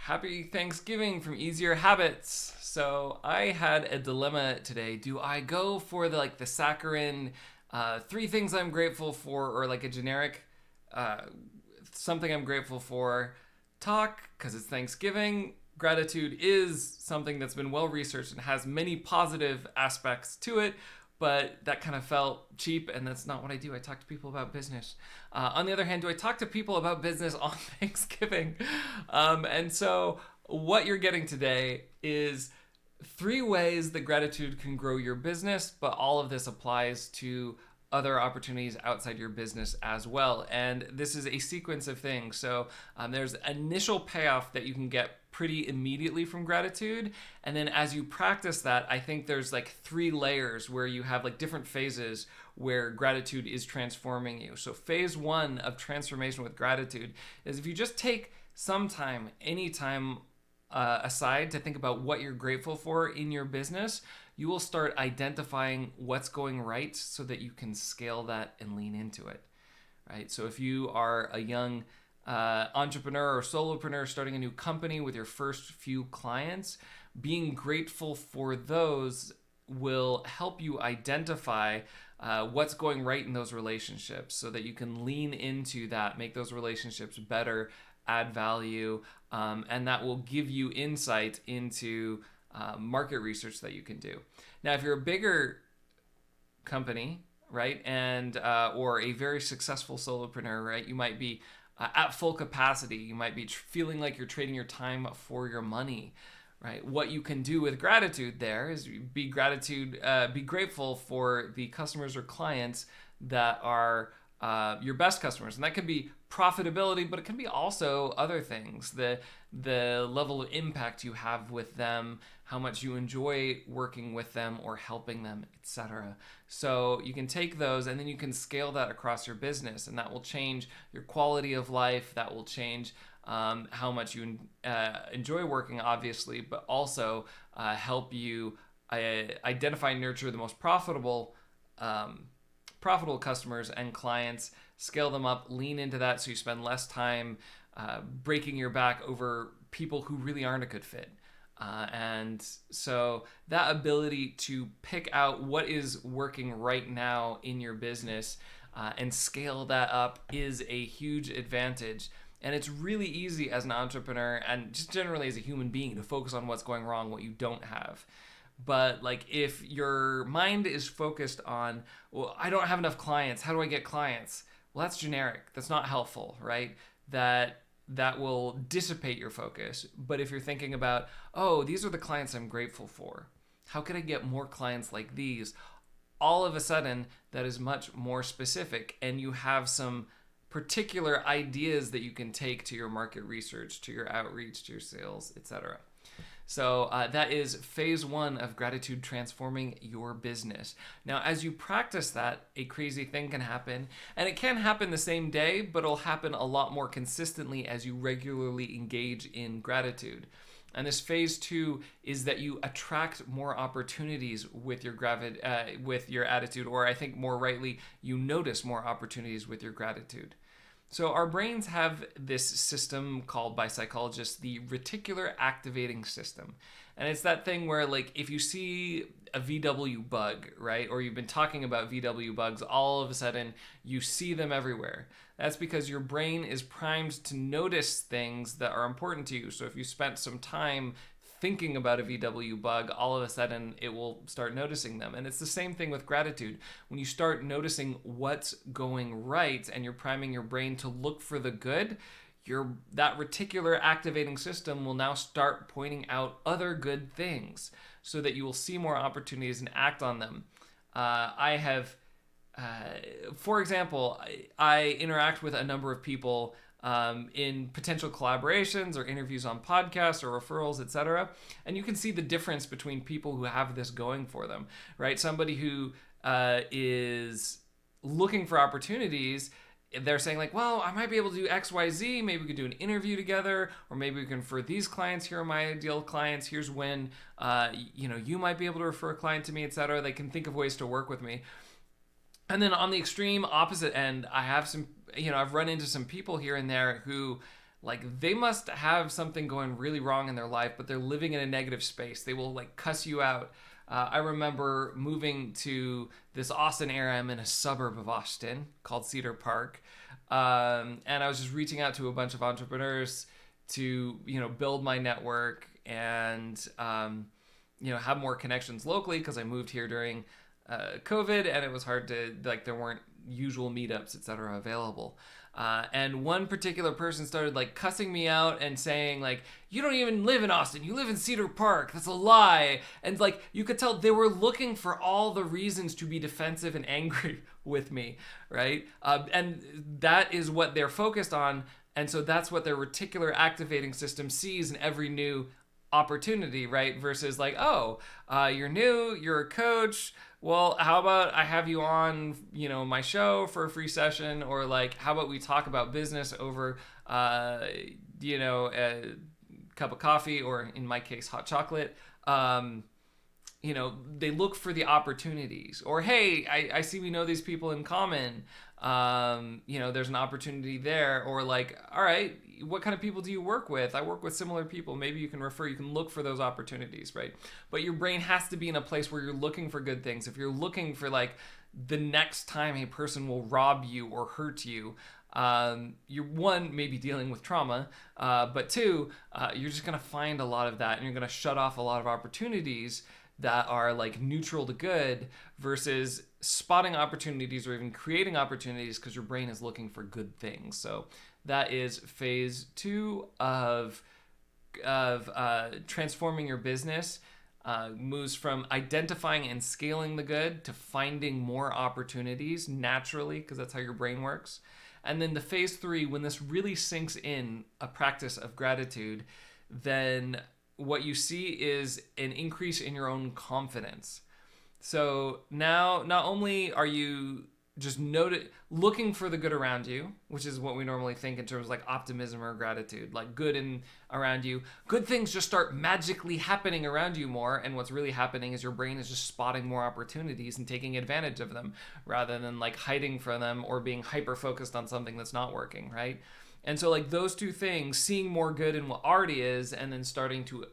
Happy Thanksgiving from Easier Habits. So I had a dilemma today. Do I go for the saccharine, three things I'm grateful for, or like a generic uh, something I'm grateful for talk because it's Thanksgiving? Gratitude is something that's been well researched and has many positive aspects to it, but that kind of felt cheap, and that's not what I do. I talk to people about business. On the other hand, do I talk to people about business on Thanksgiving? And so, what you're getting today is three ways that gratitude can grow your business, but all of this applies to other opportunities outside your business as well. And this is a sequence of things. So there's initial payoff that you can get pretty immediately from gratitude. And then as you practice that, I think there's like three layers where you have like different phases where gratitude is transforming you. So phase one of transformation with gratitude is if you just take some time, any time aside to think about what you're grateful for in your business, you will start identifying what's going right so that you can scale that and lean into it, right? So if you are a young entrepreneur or solopreneur starting a new company with your first few clients, being grateful for those will help you identify what's going right in those relationships so that you can lean into that, make those relationships better, add value, and that will give you insight into market research that you can do. Now, if you're a bigger company, right, and or a very successful solopreneur, right, you might be at full capacity. You might be feeling like you're trading your time for your money, right? What you can do with gratitude there is be grateful for the customers or clients that are your best customers, and that could be profitability, but it can be also other things, the level of impact you have with them, how much you enjoy working with them or helping them, etc. So you can take those and then you can scale that across your business, and that will change your quality of life. That will change how much you enjoy working, obviously, but also help you identify and nurture the most profitable customers and clients, scale them up, lean into that so you spend less time breaking your back over people who really aren't a good fit. And so that ability to pick out what is working right now in your business and scale that up is a huge advantage. And it's really easy as an entrepreneur and just generally as a human being to focus on what's going wrong, what you don't have. But like if your mind is focused on, well, I don't have enough clients, how do I get clients? Well, that's generic. That's not helpful, right? That will dissipate your focus. But if you're thinking about, oh, these are the clients I'm grateful for, how can I get more clients like these? All of a sudden, that is much more specific, and you have some particular ideas that you can take to your market research, to your outreach, to your sales, etc. So that is phase one of gratitude transforming your business. Now, as you practice that, a crazy thing can happen, and it can happen the same day, but it'll happen a lot more consistently as you regularly engage in gratitude. And this phase two is that you attract more opportunities with your attitude, or I think more rightly, you notice more opportunities with your gratitude. So our brains have this system called by psychologists the reticular activating system. And it's that thing where like if you see a VW bug, right, or you've been talking about VW bugs, all of a sudden you see them everywhere. That's because your brain is primed to notice things that are important to you. So if you spent some time thinking about a VW bug, all of a sudden it will start noticing them. And it's the same thing with gratitude. When you start noticing what's going right and you're priming your brain to look for the good, that reticular activating system will now start pointing out other good things so that you will see more opportunities and act on them. For example, I interact with a number of people in potential collaborations or interviews on podcasts or referrals, etc. And you can see the difference between people who have this going for them, right? Somebody who is looking for opportunities, they're saying like, well, I might be able to do X, Y, Z. Maybe we could do an interview together, or maybe we can refer these clients. Here are my ideal clients. Here's when, you might be able to refer a client to me, etc. They can think of ways to work with me. And then on the extreme opposite end, I have I've run into some people here and there who like they must have something going really wrong in their life, but they're living in a negative space. They will like cuss you out. I remember moving to this Austin area. I'm in a suburb of Austin called Cedar Park. And I was just reaching out to a bunch of entrepreneurs to, build my network and, have more connections locally because I moved here during COVID and it was hard to, like, there weren't usual meetups, etc. available. And one particular person started like cussing me out and saying like, you don't even live in Austin, you live in Cedar Park, that's a lie. And like, you could tell they were looking for all the reasons to be defensive and angry with me, right? And that is what they're focused on. And so that's what their reticular activating system sees in every new opportunity, right? Versus like, oh, you're new, you're a coach. Well, how about I have you on, my show for a free session, or like, how about we talk about business over, a cup of coffee, or in my case, hot chocolate. They look for the opportunities, or hey, I see we know these people in common. There's an opportunity there, or like, all right, what kind of people do you work with? I work with similar people. Maybe you can look for those opportunities, right? But your brain has to be in a place where you're looking for good things. If you're looking for like the next time a person will rob you or hurt you, you're one, maybe dealing with trauma, but two, you're just going to find a lot of that, and you're going to shut off a lot of opportunities that are like neutral to good, versus spotting opportunities or even creating opportunities because your brain is looking for good things. So that is phase 2 of transforming your business. Moves from identifying and scaling the good to finding more opportunities naturally, because that's how your brain works. And then the phase 3, when this really sinks in, a practice of gratitude, then what you see is an increase in your own confidence. So now, not only are you just looking for the good around you, which is what we normally think in terms of like optimism or gratitude, like good in around you, good things just start magically happening around you more. And what's really happening is your brain is just spotting more opportunities and taking advantage of them, rather than like hiding from them or being hyper focused on something that's not working, right? And so like those two things, seeing more good in what already is, and then starting to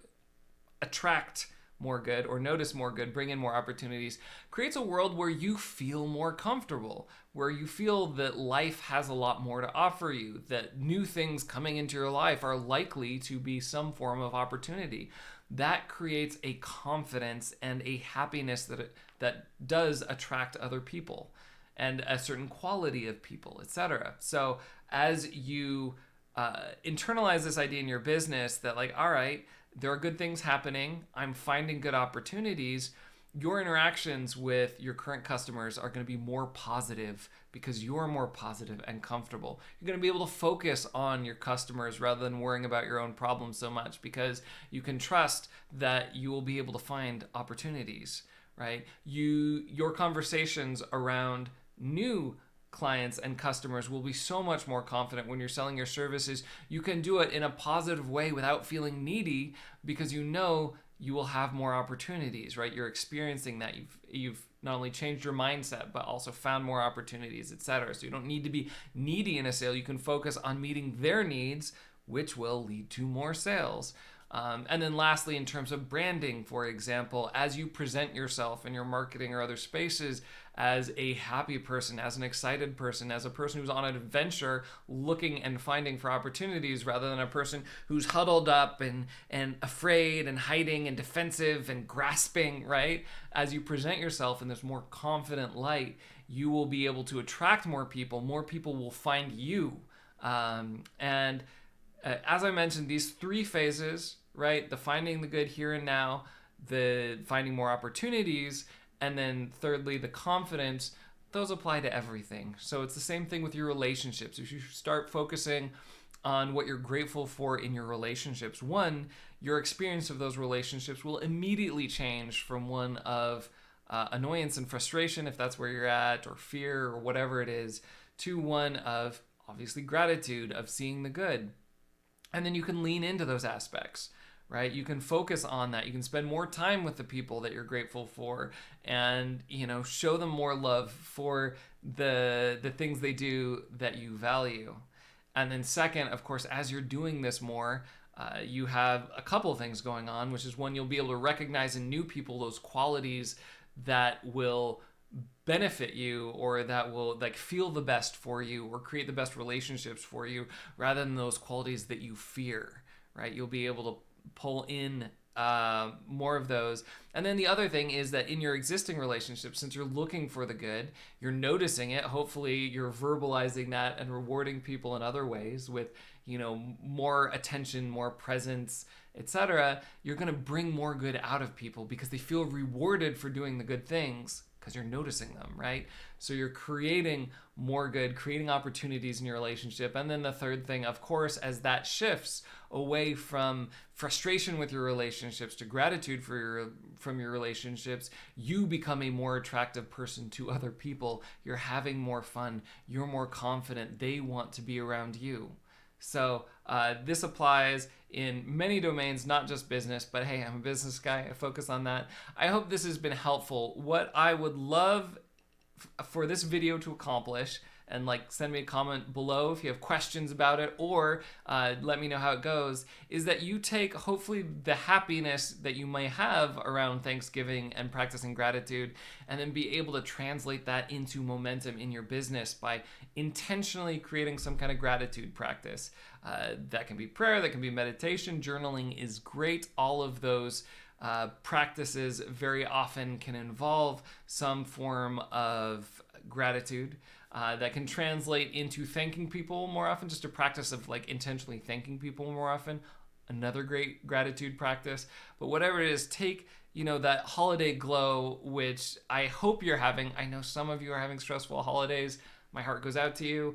attract more good or notice more good, bring in more opportunities, creates a world where you feel more comfortable, where you feel that life has a lot more to offer you, that new things coming into your life are likely to be some form of opportunity. That creates a confidence and a happiness that does attract other people and a certain quality of people, etc. So as you internalize this idea in your business that like, all right, there are good things happening, I'm finding good opportunities, your interactions with your current customers are going to be more positive because you're more positive and comfortable. You're going to be able to focus on your customers rather than worrying about your own problems so much, because you can trust that you will be able to find opportunities, right? Your conversations around new clients and customers will be so much more confident when you're selling your services. You can do it in a positive way without feeling needy, because you know you will have more opportunities, right? You're experiencing that. You've not only changed your mindset, but also found more opportunities, etc. So you don't need to be needy in a sale. You can focus on meeting their needs, which will lead to more sales. And then lastly, in terms of branding, for example, as you present yourself in your marketing or other spaces as a happy person, as an excited person, as a person who's on an adventure looking and finding for opportunities, rather than a person who's huddled up and afraid and hiding and defensive and grasping, right? As you present yourself in this more confident light, you will be able to attract more people. More people will find you. As I mentioned, these 3 phases, right? The finding the good here and now, the finding more opportunities, and then thirdly, the confidence, those apply to everything. So it's the same thing with your relationships. If you start focusing on what you're grateful for in your relationships, one, your experience of those relationships will immediately change from one of annoyance and frustration, if that's where you're at, or fear, or whatever it is, to one of obviously gratitude, of seeing the good. And then you can lean into those aspects, right? You can focus on that. You can spend more time with the people that you're grateful for, and, show them more love for the things they do that you value. And then second, of course, as you're doing this more, you have a couple things going on, which is one, you'll be able to recognize in new people those qualities that will benefit you or that will like feel the best for you or create the best relationships for you rather than those qualities that you fear, right? You'll be able to pull in more of those. And then the other thing is that in your existing relationships, since you're looking for the good, you're noticing it. Hopefully, you're verbalizing that and rewarding people in other ways with, more attention, more presence, etc. You're going to bring more good out of people because they feel rewarded for doing the good things because you're noticing them, right? So you're creating more good, creating opportunities in your relationship. And then the third thing, of course, as that shifts away from frustration with your relationships to gratitude from your relationships, you become a more attractive person to other people. You're having more fun. You're more confident. They want to be around you. So this applies in many domains, not just business, but hey, I'm a business guy. I focus on that. I hope this has been helpful. What I would love for this video to accomplish, and send me a comment below if you have questions about it, or let me know how it goes, is that you take hopefully the happiness that you may have around Thanksgiving and practicing gratitude and then be able to translate that into momentum in your business by intentionally creating some kind of gratitude practice. That can be prayer, that can be meditation, journaling is great. All of those practices very often can involve some form of gratitude. That can translate into thanking people more often, just a practice of intentionally thanking people more often. Another great gratitude practice. But whatever it is, take that holiday glow, which I hope you're having. I know some of you are having stressful holidays. My heart goes out to you.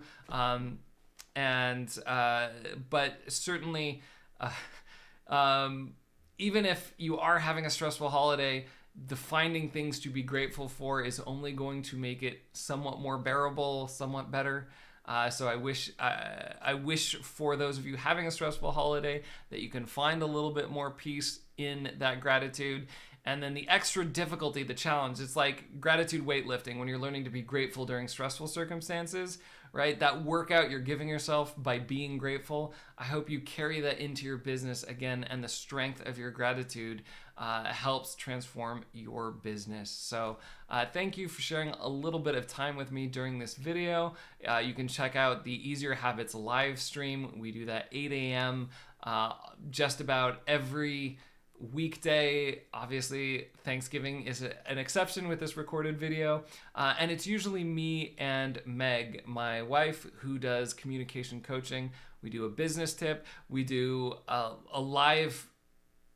But certainly, even if you are having a stressful holiday, the finding things to be grateful for is only going to make it somewhat more bearable, somewhat better. So I wish for those of you having a stressful holiday that you can find a little bit more peace in that gratitude. And then the extra difficulty, the challenge, it's like gratitude weightlifting when you're learning to be grateful during stressful circumstances, right? That workout you're giving yourself by being grateful, I hope you carry that into your business again, and the strength of your gratitude helps transform your business. So thank you for sharing a little bit of time with me during this video. You can check out the Easier Habits live stream. We do that 8 a.m. Just about every weekday. Obviously, Thanksgiving is an exception with this recorded video. And it's usually me and Meg, my wife, who does communication coaching. We do a business tip. We do a live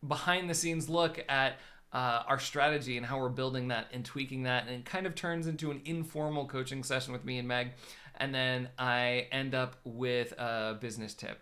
behind the scenes look at our strategy and how we're building that and tweaking that. And it kind of turns into an informal coaching session with me and Meg. And then I end up with a business tip.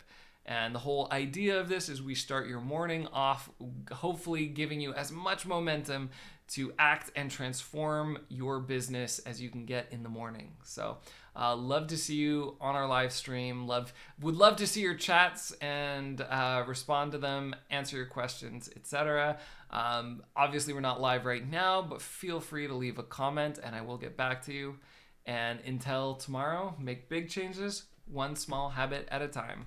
And the whole idea of this is we start your morning off, hopefully giving you as much momentum to act and transform your business as you can get in the morning. So love to see you on our live stream. Would love to see your chats and respond to them, answer your questions, etc. Obviously, we're not live right now, but feel free to leave a comment and I will get back to you. And until tomorrow, make big changes, one small habit at a time.